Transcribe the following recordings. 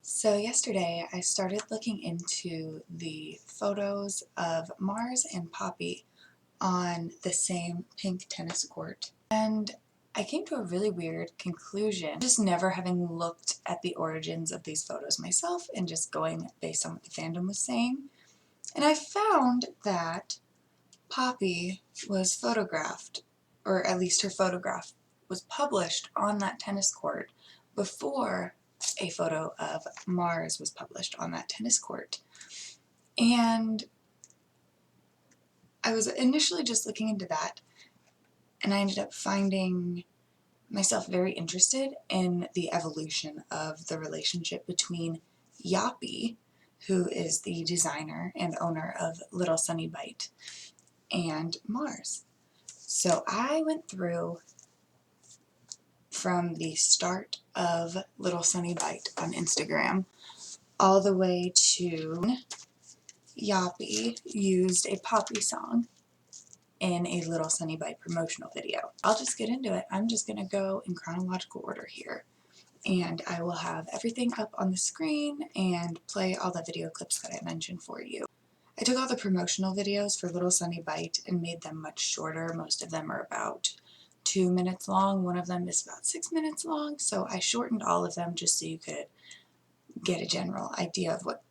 So yesterday I started looking into the photos of Mars and Poppy on the same pink tennis court, and I came to a really weird conclusion, just never having looked at the origins of these photos myself and just going based on what the fandom was saying. And I found that Poppy was photographed, or at least her photograph was published on that tennis court before a photo of Mars was published on that tennis court. And I was initially just looking into that, and I ended up finding myself very interested in the evolution of the relationship between Yoppy, who is the designer and owner of Little Sunny Bite, and Mars. So I went through from the start of Little Sunny Bite on Instagram all the way to Yoppy used a Poppy song in a Little Sunny Bite promotional video. I'll just get into it. I'm just going to go in chronological order here, and I will have everything up on the screen and play all the video clips that I mentioned for you. I took all the promotional videos for Little Sunny Bite and made them much shorter. Most of them are about 2 minutes long. One of them is about 6 minutes long, so I shortened all of them just so you could get a general idea of what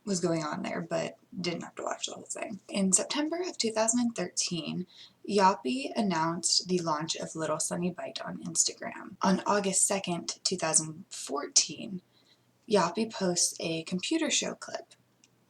was going on there, but didn't have to watch the whole thing. In September of 2013, Yoppy announced the launch of Little Sunny Bite on Instagram. On August 2nd, 2014, Yoppy posts a computer show clip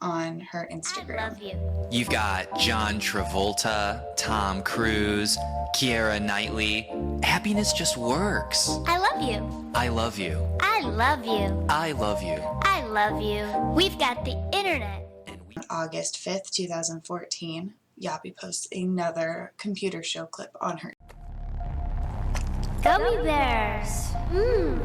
on her Instagram. I love you. You've got John Travolta, Tom Cruise, Keira Knightley. Happiness just works. I love you. I love you. I love you. I love you. I love you. We've got the internet. On August 5th, 2014, Yoppy posts another computer show clip on her. Gummy bears.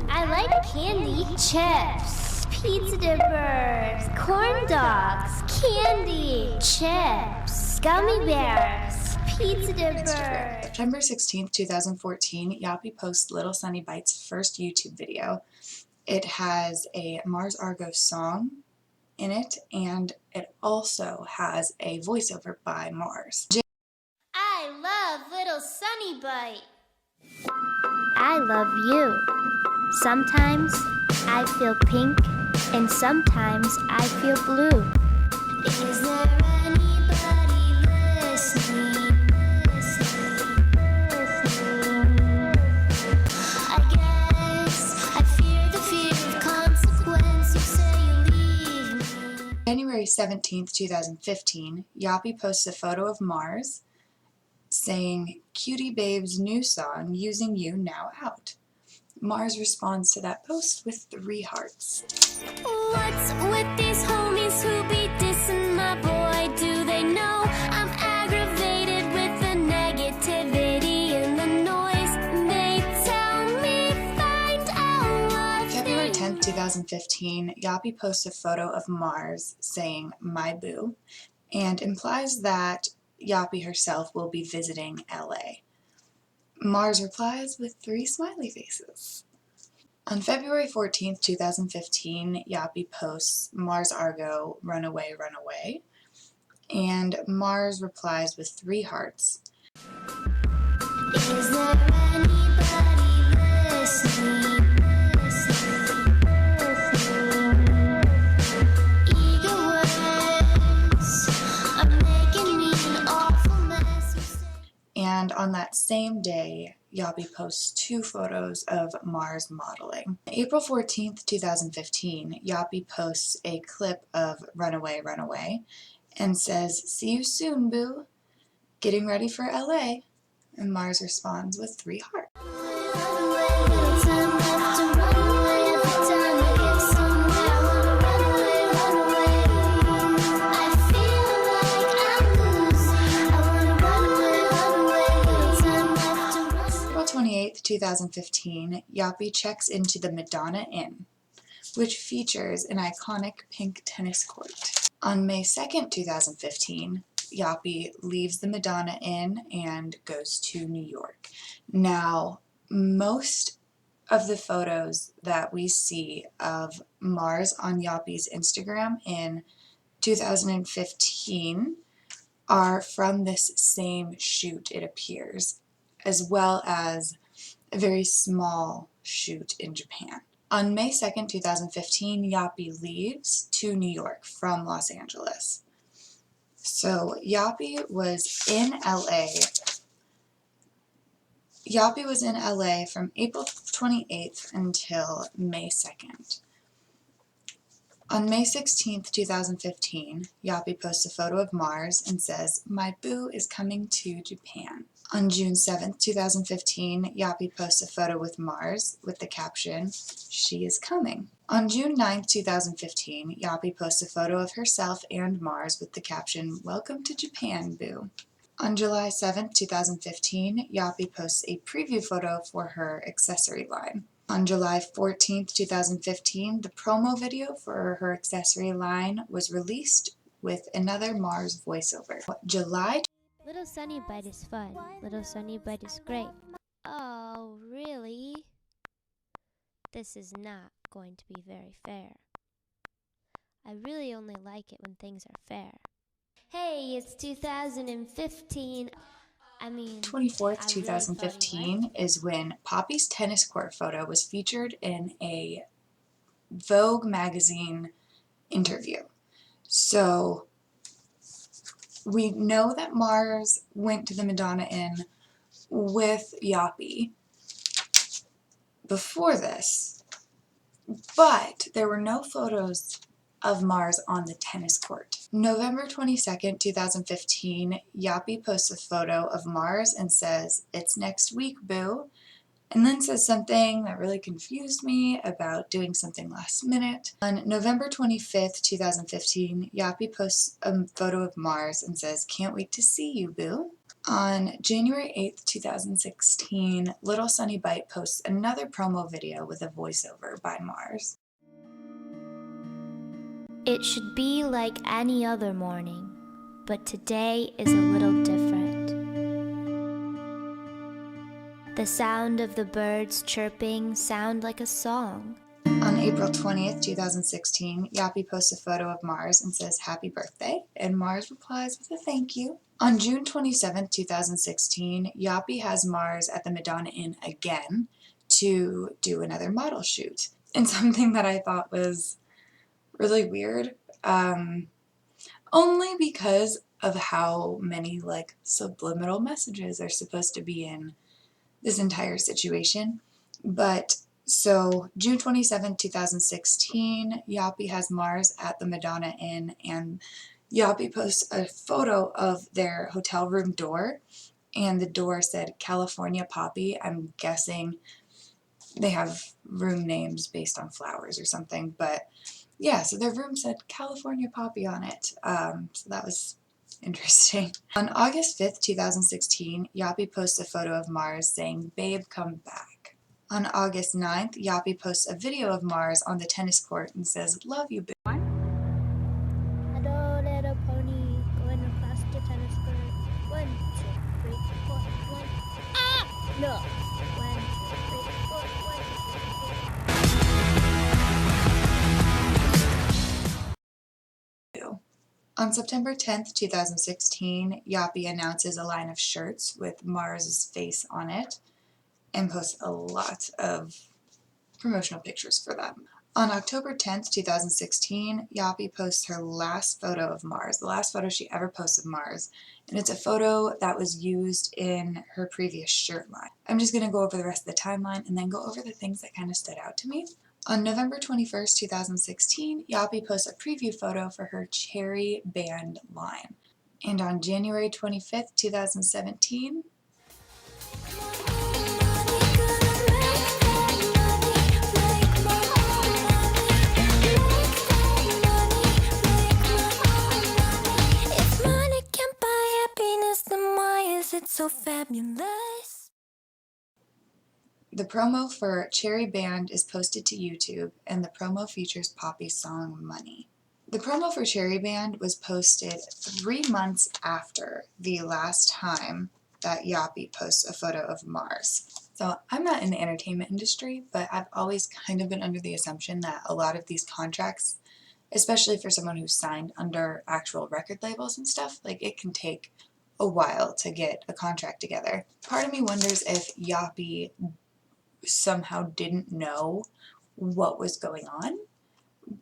I like candy. Chips. Pizza dippers. Corn dogs. Candy. Chips. Gummy bears. Pizza dippers. September 16th, 2014, Yoppy posts Little Sunny Bite's first YouTube video. It has a Mars Argo song in it, and it also has a voiceover by Mars. I love Little Sunny Bite. I love you. Sometimes I feel pink, and sometimes I feel blue. Is there anybody listening? I guess I fear the fear of consequence. You say you leave me. January 17th, 2015, Yoppy posts a photo of Mars saying, "Cutie Babe's new song, Using You, now out." Mars responds to that post with 3 hearts. What's with these homies who be dissing my boy? Do they know I'm aggravated with the negativity and the noise? They tell me find out what February 10th, 2015, Yoppy posts a photo of Mars saying, "My boo," and implies that Yoppy herself will be visiting LA. Mars replies with 3 smiley faces. On February 14th, 2015, Yoppy posts Mars Argo, Runaway, Runaway, and Mars replies with 3 hearts. Is there anybody listening? Eager words are making me an awful mess. And on that same day, Yoppy posts 2 photos of Mars modeling. April 14th, 2015, Yoppy posts a clip of Runaway, Runaway and says, "See you soon, boo. Getting ready for LA." And Mars responds with 3 hearts. April 28th, 2015, Yoppy checks into the Madonna Inn, which features an iconic pink tennis court. On May 2nd, 2015, Yoppy leaves the Madonna Inn and goes to New York. Now, most of the photos that we see of Mars on Yoppy's Instagram in 2015 are from this same shoot, it appears, as well as a very small shoot in Japan. On May 2nd, 2015, Yoppy leaves to New York from Los Angeles. So Yoppy was in LA. Yoppy was in LA from April 28th until May 2nd. On May 16th, 2015, Yoppy posts a photo of Mars and says, "My boo is coming to Japan." On June 7th, 2015, Yoppy posts a photo with Mars with the caption, "She is coming." On June 9th, 2015, Yoppy posts a photo of herself and Mars with the caption, "Welcome to Japan, boo." On July 7th, 2015, Yoppy posts a preview photo for her accessory line. On July 14th, 2015, the promo video for her accessory line was released with another Mars voiceover. July Little Sunny Bite is fun. Little Sunny Bite is great. Oh, really? This is not going to be very fair. I really only like it when things are fair. Hey, it's 2015. 24th, 2015 is when Poppy's tennis court photo was featured in a Vogue magazine interview. So we know that Mars went to the Madonna Inn with Yoppy before this, but there were no photos of Mars on the tennis court. November 22nd, 2015, Yoppy posts a photo of Mars and says, "It's next week, boo," and then says something that really confused me about doing something last minute. On November 25th, 2015, Yoppy posts a photo of Mars and says, "Can't wait to see you, boo." On January 8th, 2016, Little Sunny Bite posts another promo video with a voiceover by Mars. It should be like any other morning, but today is a little different. The sound of the birds chirping sound like a song. On April 20th, 2016, Yoppy posts a photo of Mars and says, "Happy birthday," and Mars replies with a thank you. On June 27th, 2016, Yoppy has Mars at the Madonna Inn again to do another model shoot. And something that I thought was really weird, only because of how many subliminal messages are supposed to be in this entire situation. But so June 27th, 2016, Yoppy has Mars at the Madonna Inn, and Yoppy posts a photo of their hotel room door, and the door said California Poppy. I'm guessing they have room names based on flowers or something, but yeah, so their room said California Poppy on it, so that was interesting. On August 5th, 2016, Yoppy posts a photo of Mars saying, "Babe, come back." On August 9th, Yoppy posts a video of Mars on the tennis court and says, "Love you, babe." Hello, little pony, going across the tennis court. 1, 2, 3, 4, 1. Ah! No. 1, 2, 3, 4, 1. On September 10th, 2016, Yoppy announces a line of shirts with Mars's face on it and posts a lot of promotional pictures for them. On October 10th, 2016, Yoppy posts her last photo of Mars, the last photo she ever posts of Mars, and it's a photo that was used in her previous shirt line. I'm just going to go over the rest of the timeline and then go over the things that kind of stood out to me. On November 21st, 2016, Yoppy posts a preview photo for her Cherry Band line. And on January 25th, 2017, If money can't buy happiness, then why is it so fabulous? the promo for Cherry Band is posted to YouTube, and the promo features Poppy's song Money. The promo for Cherry Band was posted 3 months after the last time that Yoppy posts a photo of Mars. So I'm not in the entertainment industry, but I've always kind of been under the assumption that a lot of these contracts, especially for someone who's signed under actual record labels and stuff, like it can take a while to get a contract together. Part of me wonders if Yoppy somehow didn't know what was going on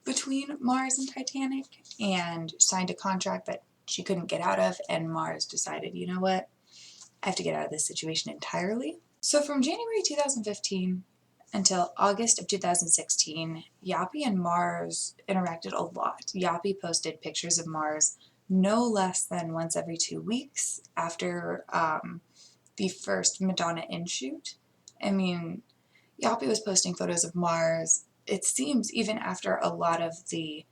between Mars and Titanic and signed a contract that she couldn't get out of, and Mars decided, you know what, I have to get out of this situation entirely. So from January 2015 until August of 2016, Yoppy and Mars interacted a lot. Yoppy posted pictures of Mars no less than once every 2 weeks after the first Madonna in shoot. I mean, Yoppy was posting photos of Mars, it seems, even after a lot of the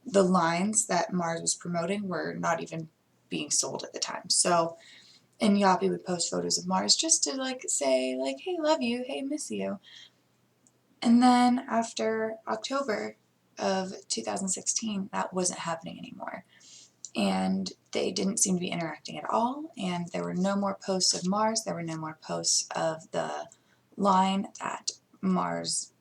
lines that Mars was promoting were not even being sold at the time. So, and Yoppy would post photos of Mars just to like say like, hey, love you, hey, miss you. And then after October of 2016, that wasn't happening anymore. And they didn't seem to be interacting at all, and there were no more posts of Mars, there were no more posts of the line that Mars's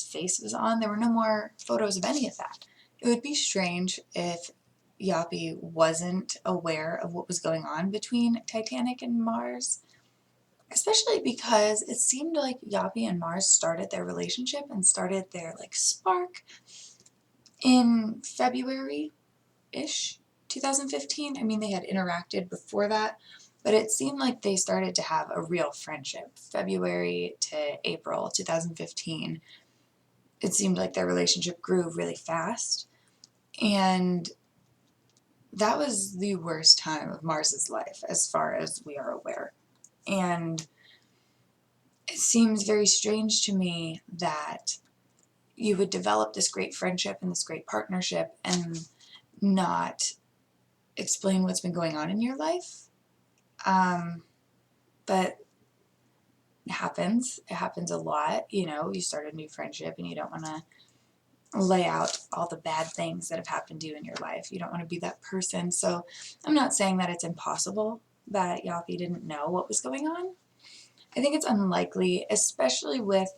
face was on, there were no more photos of any of that. It would be strange if Yoppy wasn't aware of what was going on between Titanic and Mars, especially because it seemed like Yoppy and Mars started their relationship and started their like spark in February-ish 2015. I mean, they had interacted before that, but it seemed like they started to have a real friendship. February to April 2015, it seemed like their relationship grew really fast, and that was the worst time of Mars's life as far as we are aware. And it seems very strange to me that you would develop this great friendship and this great partnership and not explain what's been going on in your life. But it happens. It happens a lot. You know, you start a new friendship and you don't want to lay out all the bad things that have happened to you in your life. You don't want to be that person. So I'm not saying that it's impossible that Yoppy didn't know what was going on. I think it's unlikely, especially with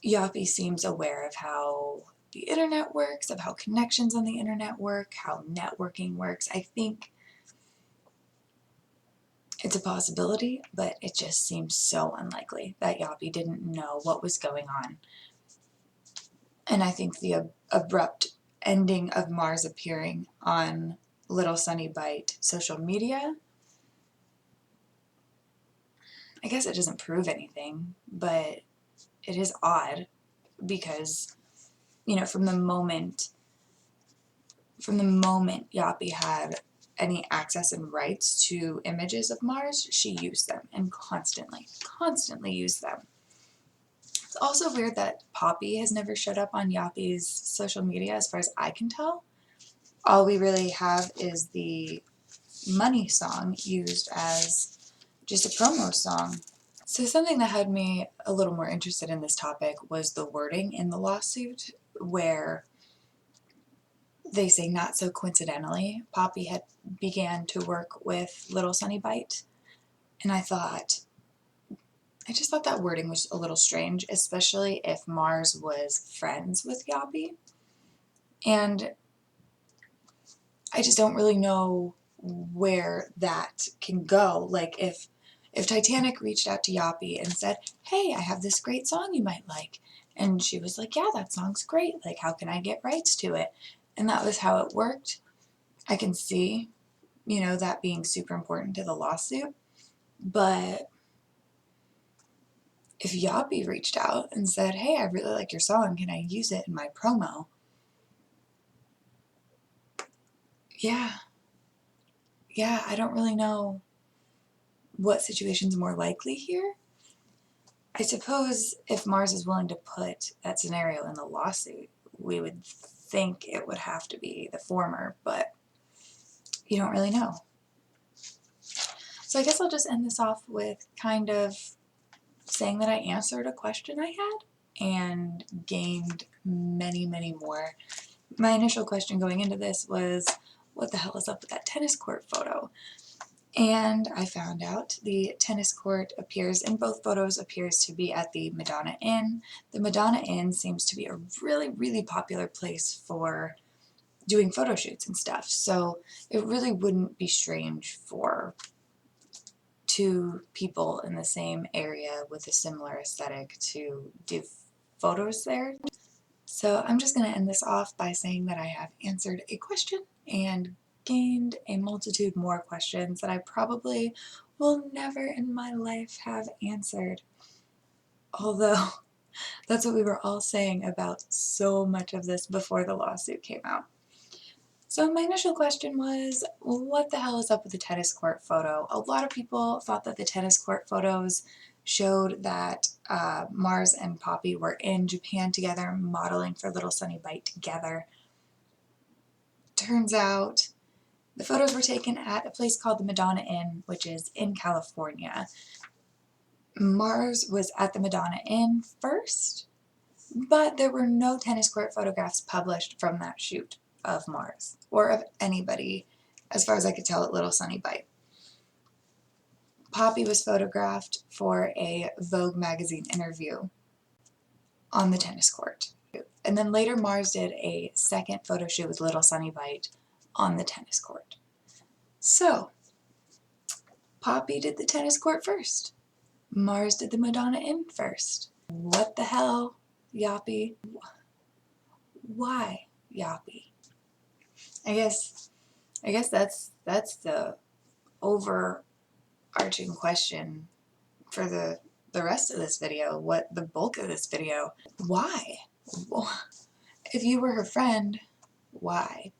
Yoppy seems aware of how the internet works, of how connections on the internet work, how networking works. I think it's a possibility, but it just seems so unlikely that Yoppy didn't know what was going on. And I think the abrupt ending of Mars appearing on Little Sunny Bite social media, I guess it doesn't prove anything, but it is odd because, you know, from the moment Yoppy had any access and rights to images of Mars, she used them and constantly used them. It's also weird that Poppy has never showed up on Yoppy's social media as far as I can tell. All we really have is the Money song used as just a promo song. So something that had me a little more interested in this topic was the wording in the lawsuit, where they say not so coincidentally, Poppy had began to work with Little Sunny Bite, and I just thought that wording was a little strange, especially if Mars was friends with Yoppy, and I just don't really know where that can go. Like if Titanic reached out to Yoppy and said, hey, I have this great song you might like, and she was like, yeah, that song's great, like how can I get rights to it? And that was how it worked. I can see, you know, that being super important to the lawsuit. But if Yoppy reached out and said, hey, I really like your song, can I use it in my promo? Yeah, I don't really know what situation's more likely here. I suppose if Mars is willing to put that scenario in the lawsuit, we would think it would have to be the former, but you don't really know. So I guess I'll just end this off with kind of saying that I answered a question I had and gained many, many more. My initial question going into this was, what the hell is up with that tennis court photo? And I found out the tennis court appears in both photos appears to be at the Madonna Inn. The Madonna Inn seems to be a really, really popular place for doing photo shoots and stuff. So it really wouldn't be strange for two people in the same area with a similar aesthetic to do photos there. So I'm just going to end this off by saying that I have answered a question and gained a multitude more questions that I probably will never in my life have answered. Although that's what we were all saying about so much of this before the lawsuit came out. So my initial question was, what the hell is up with the tennis court photo? A lot of people thought that the tennis court photos showed that Mars and Poppy were in Japan together, modeling for Little Sunny Bite together. Turns out the photos were taken at a place called the Madonna Inn, which is in California. Mars was at the Madonna Inn first, but there were no tennis court photographs published from that shoot of Mars, or of anybody, as far as I could tell, at Little Sunny Bite. Poppy was photographed for a Vogue magazine interview on the tennis court. And then later Mars did a second photo shoot with Little Sunny Bite on the tennis court. So, Poppy did the tennis court first. Mars did the Madonna Inn first. What the hell, Yoppy? Why, Yoppy? I guess that's the overarching question for the rest of this video, what the bulk of this video. Why? If you were her friend, why?